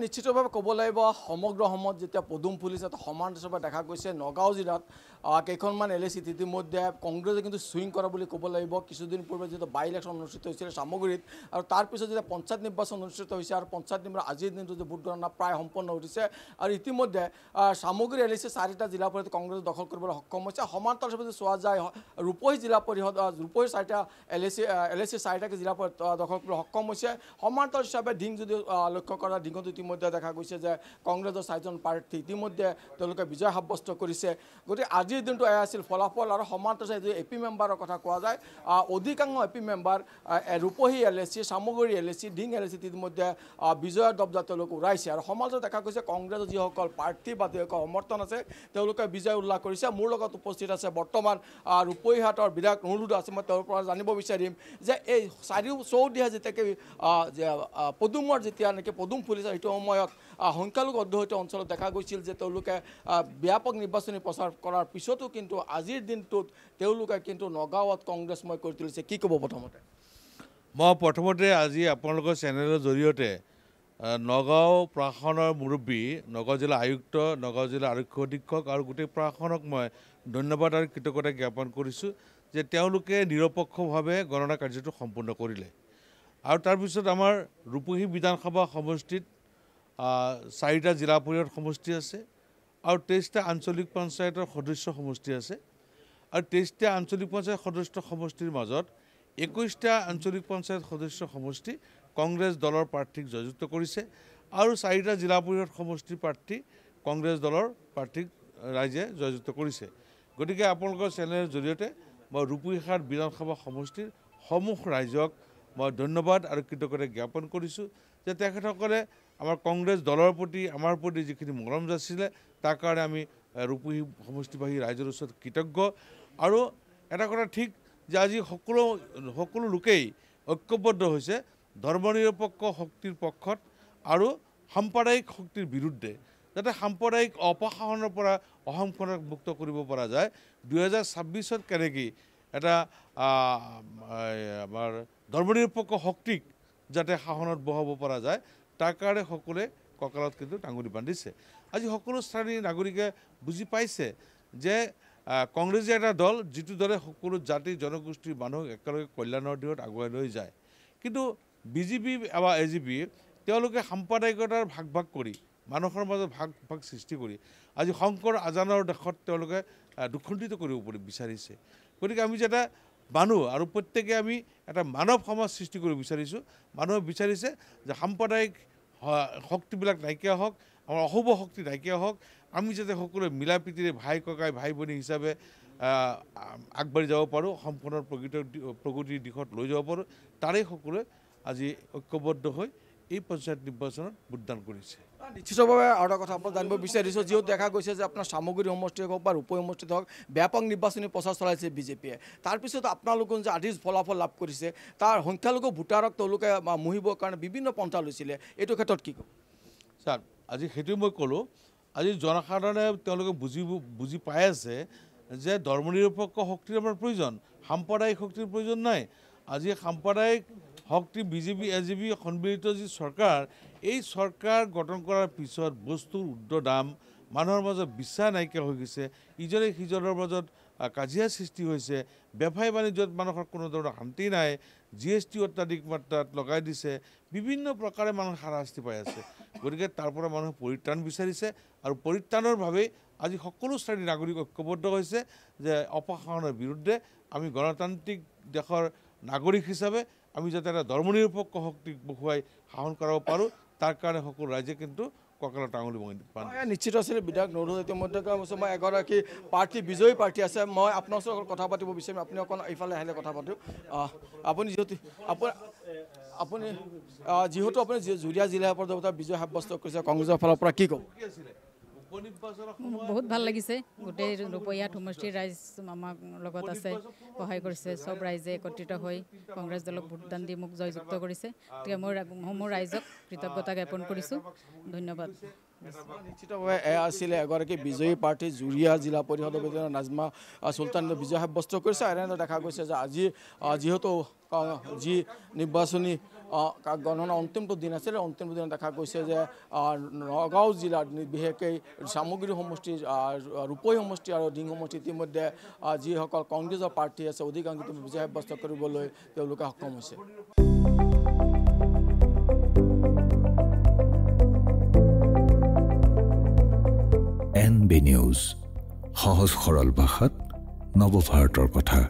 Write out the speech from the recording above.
নিশ্চিতভাৱে ক'ব লাগিব সমগ্ৰ সময়ত যেতিয়া পদুম ফুলিছে সমান হিচাপে দেখা গৈছে নগাঁও জিলাত কেইখনমান LAC ইতিমধ্যে কংগ্ৰেছে কিন্তু সুইং কৰা বুলি ক'ব লাগিব। কিছুদিন পূৰ্বে যেতিয়া বাই ইলেকশ্যন অনুষ্ঠিত হৈছিল সামগ্ৰীত আৰু তাৰপিছত যেতিয়া পঞ্চায়ত নিৰ্বাচন অনুষ্ঠিত হৈছে আৰু পঞ্চায়ত নিৰ্বাচন আজিৰ দিনটো যে ভোট গণনা প্ৰায় সম্পন্ন হৈছে আৰু ইতিমধ্যে সামগ্ৰী LAC 4টা জিলা পৰিষদ কংগ্ৰেছে দখল কৰিবলৈ সক্ষম হৈছে। সমান্তৰাল হিচাপে চোৱা যায় ৰূপহী জিলা পৰিষদ ৰূপহী 4টা LAC 4টাকে জিলা পৰিষদ দখল কৰিবলৈ সক্ষম হৈছে। সমান্তৰাল হিচাপে ঢিং যদি লক্ষ্য কৰা ঢিঙত ইতিমধ্যে দেখা গৈছে যে কংগ্ৰেছৰ 4জন প্ৰাৰ্থী ইতিমধ্যে তেওঁলোকে বিজয় সাব্যস্ত কৰিছে। গতিকে আজিৰ দিনটো এয়া আছিল ফলাফল আৰু সমান্তৰাল যদি AP মেম্বাৰৰ কথা কোৱা যায় অধিকাংশ AP মেম্বাৰ ৰূপহী LAC সামগ্ৰী LAC ঢিং LAC ইতিমধ্যে বিজয়ৰ দবদা তেওঁলোকে উৰাইছে আৰু সমাজত দেখা গৈছে কংগ্ৰেছৰ যিসকল প্ৰাৰ্থী বা যিসকল সমৰ্থন আছে তেওঁলোকে বিজয় উল্লাস কৰিছে। মোৰ লগত উপস্থিত আছে বৰ্তমান ৰূপহীহাটৰ বিধায়ক নুৰুল আছে। মই তেওঁৰ পৰা জানিব বিচাৰিম যে এই চৌদিশে যেতিয়াকৈ পদুমৰ যেতিয়া নেকি পদুম ফুলিছে সেইটো সময়ত সংখ্যালঘু অধ্যুষিত অঞ্চলত দেখা গৈছিল যে তেওঁলোকে ব্যাপক নিৰ্বাচনী প্ৰচাৰ কৰাৰ পিছতো কিন্তু আজিৰ দিনটোত তেওঁলোকে কিন্তু নগাঁৱত কংগ্ৰেছময় কৰি তুলিছে। কি ক'ব প্ৰথমতে? মই প্ৰথমতে আজি আপোনালোকৰ চেনেলৰ জৰিয়তে নগাঁও প্ৰশাসনৰ মুৰব্বী নগাঁও জিলা আয়ুক্ত নগাঁও জিলা আৰক্ষী অধীক্ষক আৰু গোটেই প্ৰশাসনক মই ধন্যবাদ আৰু কৃতজ্ঞতা জ্ঞাপন কৰিছোঁ যে তেওঁলোকে নিৰপেক্ষভাৱে গণনা কাৰ্যটো সম্পূৰ্ণ কৰিলে। আৰু তাৰপিছত আমাৰ ৰূপহী বিধানসভা সমষ্টিত 4টা জিলা পৰিষদ সমষ্টি আছে আৰু 23টা আঞ্চলিক পঞ্চায়তৰ সদস্য সমষ্টি আছে আৰু 23টা আঞ্চলিক পঞ্চায়ত সদস্য সমষ্টিৰ মাজত 21টা আঞ্চলিক পঞ্চায়ত সদস্য সমষ্টি কংগ্ৰেছ দলৰ প্ৰাৰ্থীক জয়যুক্ত কৰিছে আৰু 4টা জিলা পৰিষদ সমষ্টিৰ প্ৰাৰ্থী কংগ্ৰেছ দলৰ প্ৰাৰ্থীক ৰাইজে জয়যুক্ত কৰিছে। গতিকে আপোনালোকৰ চেনেলৰ জৰিয়তে মই ৰূপহীহাট বিধানসভা সমষ্টিৰ সমূহ ৰাইজক মই ধন্যবাদ আৰু কৃতজ্ঞতা জ্ঞাপন কৰিছোঁ যে তেখেতসকলে আমাৰ কংগ্ৰেছ দলৰ প্ৰতি আমাৰ প্ৰতি যিখিনি মৰম যাচিলে তাৰ কাৰণে আমি ৰূপহী সমষ্টিবাসী ৰাইজৰ ওচৰত কৃতজ্ঞ। আৰু এটা কথা ঠিক যে আজি সকলো লোকেই ঐক্যবদ্ধ হৈছে ধৰ্মনিৰপেক্ষ শক্তিৰ পক্ষত আৰু সাম্প্ৰদায়িক শক্তিৰ বিৰুদ্ধে যাতে সাম্প্ৰদায়িক অপশাসনৰ পৰা অসমখনক মুক্ত কৰিব পৰা যায়। 2026ত কেনেকৈ এটা আমাৰ ধৰ্মনিৰপেক্ষ শক্তিক যাতে শাসনত বহাব পৰা যায় তাৰ কাৰণে সকলোৱে কঁকালত কিন্তু টাঙুলি বান্ধিছে। আজি সকলো শ্ৰেণীৰ নাগৰিকে বুজি পাইছে যে কংগ্ৰেছ এটা দল যিটো দলে সকলো জাতি জনগোষ্ঠীৰ মানুহক একেলগে কল্যাণৰ দিশত আগুৱাই লৈ যায়। কিন্তু BJP বা AGP তেওঁলোকে সাম্প্ৰদায়িকতাৰ ভাগ ভাগ কৰি মানুহৰ মাজত ভাগ ভাগ সৃষ্টি কৰি আজি শংকৰ আজানৰ দেশত তেওঁলোকে দুখণ্ডিত কৰিব বিচাৰিছে। গতিকে আমি যাতে মানুহ আৰু প্ৰত্যেকে আমি এটা মানৱ সমাজ সৃষ্টি কৰিব বিচাৰিছোঁ। মানুহে বিচাৰিছে যে সাম্প্ৰদায়িক শক্তিবিলাক নাইকিয়া হওক আমাৰ অশুভ শক্তি নাইকিয়া হওক আমি যাতে সকলোৱে মিলা প্ৰীতিৰে ভাই ককাই ভাই ভনী হিচাপে আগবাঢ়ি যাব পাৰোঁ অসমখনৰ প্ৰগতিৰ দিশত লৈ যাব পাৰোঁ তাৰেই সকলোৱে আজি ঐক্যবদ্ধ হৈ এই পঞ্চায়ত নিৰ্বাচনত ভোটদান কৰিছে। নিশ্চিতভাৱে আৰু এটা কথা আপোনাক জানিব বিচাৰিছোঁ যিহেতু দেখা গৈছে যে আপোনাৰ সামগ্ৰী সমষ্টিয়ে হওক বা ৰূপহী সমষ্টিত হওক ব্যাপক নিৰ্বাচনী প্ৰচাৰ চলাইছে BJPয়ে। তাৰপিছত আপোনালোকে যে আজিৰ ফলাফল লাভ কৰিছে তাৰ সংখ্যালঘু ভোটাৰক তেওঁলোকে মুহিবৰ কাৰণে বিভিন্ন পন্থা লৈছিলে এইটো ক্ষেত্ৰত কি ক'ব? ছাৰ আজি সেইটোৱে মই ক'লোঁ আজি জনসাধাৰণে তেওঁলোকে বুজি পাই আছে যে ধৰ্মনিৰপেক্ষ শক্তিৰ আমাৰ প্ৰয়োজন সাম্প্ৰদায়িক শক্তিৰ প্ৰয়োজন নাই। আজি সাম্প্ৰদায়িক শক্তি BJP AGP সন্মিলিত যি চৰকাৰ এই চৰকাৰ গঠন কৰাৰ পিছত বস্তুৰ ঊৰ্ধ্বৰ দাম মানুহৰ মাজত বিশ্বাস নাইকিয়া হৈ গৈছে ইজনে সিজনৰ মাজত কাজিয়া সৃষ্টি হৈছে ব্যৱসায় বাণিজ্যত মানুহৰ কোনো ধৰণৰ শান্তি নাই GST অত্যাধিক মাত্ৰাত লগাই দিছে বিভিন্ন প্ৰকাৰে মানুহ হাৰাশাস্তি পাই আছে। গতিকে তাৰ পৰা মানুহে পৰিত্ৰাণ বিচাৰিছে আৰু পৰিত্ৰাণৰ বাবে আজি সকলো শ্ৰেণীৰ নাগৰিক ঐক্যবদ্ধ হৈছে যে অপশাসনৰ বিৰুদ্ধে আমি গণতান্ত্ৰিক দেশৰ নাগৰিক হিচাপে আমি যাতে এটা ধৰ্মনিৰপেক্ষ শক্তিক বহুৱাই শাসন কৰাব পাৰোঁ তাৰ কাৰণে সকলো ৰাইজে কিন্তু কঁকালত টাঙুলি বান্ধি নিশ্চিত আছিল বিধায়ক নুৰুল ইতিমধ্যে মই এগৰাকী প্ৰাৰ্থী বিজয়ী প্ৰাৰ্থী আছে মই আপোনাৰ লগত কথা পাতিব বিচাৰিম আপুনি অকণ এইফালে আহিলে কথা পাতিম। আপুনি যিহেতু আপুনি জুৰিয়া জিলাৰ পৰা বিজয় সাব্যস্ত কৰিছে কংগ্ৰেছৰ ফালৰ পৰা কি ক'ব? বহুত ভাল লাগিছে গোটেই ৰূপহীহাট সমষ্টিৰ ৰাইজ আমাৰ লগত আছে সহায় কৰিছে চব ৰাইজে একত্ৰিত হৈ কংগ্ৰেছ দলক ভোটদান দি মোক জয়যুক্ত কৰিছে। গতিকে মই সমূহ ৰাইজক কৃতজ্ঞতা জ্ঞাপন কৰিছোঁ। ধন্যবাদ। নিশ্চিতভাৱে এয়া আছিলে এগৰাকী বিজয়ী প্ৰাৰ্থী জুৰিয়া জিলা পৰিষদৰ বিধায়ক নাজমা চুলতানে বিজয় সাব্যস্ত কৰিছে। এনেদৰে দেখা গৈছে যে আজি যিহেতু যি নিৰ্বাচনী গণনা অন্তিমটো দিন আছিল অন্তিমটো দিনত দেখা গৈছে যে নগাঁও জিলাত বিশেষকৈ চামগুৰি সমষ্টিৰ ৰূপৈ সমষ্টি আৰু ডিং সমষ্টি ইতিমধ্যে যিসকল কংগ্ৰেছৰ প্ৰাৰ্থী আছে অধিকাংশ বিজয় সাব্যস্ত কৰিবলৈ তেওঁলোকে সক্ষম হৈছে NB নিউজ সহজ সৰল ভাষাত নৱভাৰতৰ কথা